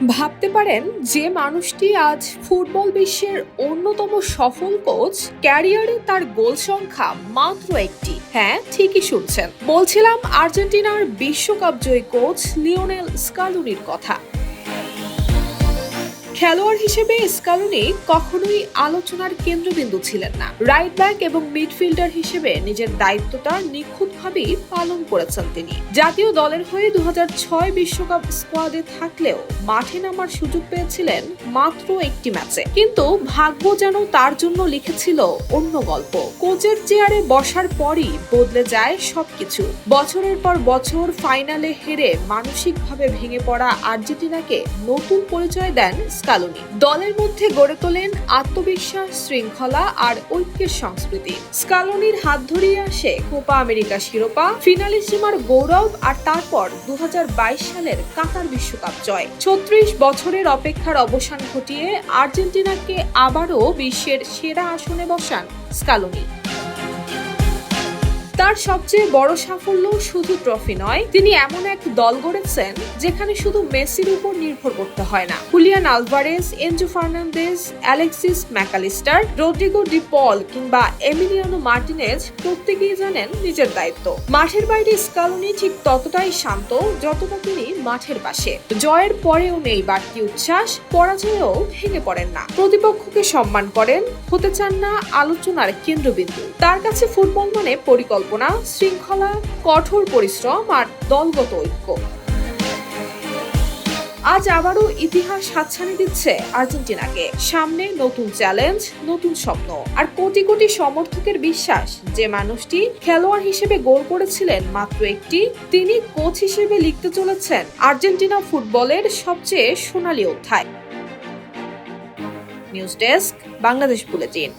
ভাবতে পারেন যে মানুষটি আজ ফুটবল বিশ্বের অন্যতম সফল কোচ, ক্যারিয়ারে তার গোল সংখ্যা মাত্র একটি। হ্যাঁ, ঠিকই শুনছেন, বলছিলাম আর্জেন্টিনার বিশ্বকাপ জয়ী কোচ লিওনেল স্কালোনির কথা। খেলোয়াড় হিসেবে স্কালোনি কখনোই আলোচনার কেন্দ্রবিন্দু ছিলেন না। রাইট ব্যাক এবং মিডফিল্ডার হিসেবে নিজের দায়িত্বটা নিখুঁতভাবেই পালন করেছেন তিনি। জাতীয় দলের হয়ে 2006 বিশ্বকাপ স্কোয়াডে থাকলেও মাঠে নামার সুযোগ পেয়েছিলেন মাত্র একটি ম্যাচে। কিন্তু ভাগ্য যেন তার জন্য লিখেছিল অন্য গল্প। কোচের চেয়ারে বসার পরই বদলে যায় সবকিছু। বছরের পর বছর ফাইনালে হেরে মানসিকভাবে ভেঙে পড়া আর্জেন্টিনাকে নতুন পরিচয় দেন স্কালোনি। দলের মধ্যে গড়ে তোলেন আত্মবিশ্বাস, শৃঙ্খলা আর ঐক্যের সংস্কৃতি। স্কালোনির হাত ধরিয়ে আসে কোপা আমেরিকা শিরোপা, ফিনালিসিমার গৌরব আর তারপর 2022 সালের কাতার বিশ্বকাপ জয়। 36 বছরের অপেক্ষার অবসান ঘটিয়ে আর্জেন্টিনাকে আবারও বিশ্বের সেরা আসনে বসান স্কালোনি। তার সবচেয়ে বড় সাফল্য শুধু ট্রফি নয়, তিনি এমন এক দল গড়েছেন যেখানে শুধু মেসির উপর নির্ভর করতে হয় না। Julian Alvarez, Enzo Fernandez, Alexis Mac Allister, Rodrigo De Paul কিংবা এমিলিয়ানো মার্টিনেজ প্রত্যেকেই জানেন নিজের দায়িত্ব। মাঠের বাইরে স্কালোনি ঠিক ততটাই শান্ত যতটা তিনি মাঠের পাশে। জয়ের পরেও নেই বাড়তি উচ্ছ্বাস, পরাজয়েও ভেঙে পড়েন না। প্রতিপক্ষকে সম্মান করেন, হতে চান না আলোচনার কেন্দ্রবিন্দু। তার কাছে ফুটবল মানে পরিকল্পনা, শৃঙ্খলা, কঠোর পরিশ্রম আর দলগত ঐক্য। আজ আবারও ইতিহাস হাতছানি দিচ্ছে আর্জেন্টিনাকে। সামনে নতুন চ্যালেঞ্জ, নতুন স্বপ্ন আর কোটি কোটি সমর্থকের বিশ্বাস যে মানুষটি খেলোয়াড় হিসেবে গোল করেছিলেন মাত্র একটি, তিনি কোচ হিসেবে লিখতে চলেছেন আর্জেন্টিনা ফুটবলের সবচেয়ে সোনালী অধ্যায়। News desk, Bangladesh bulletin.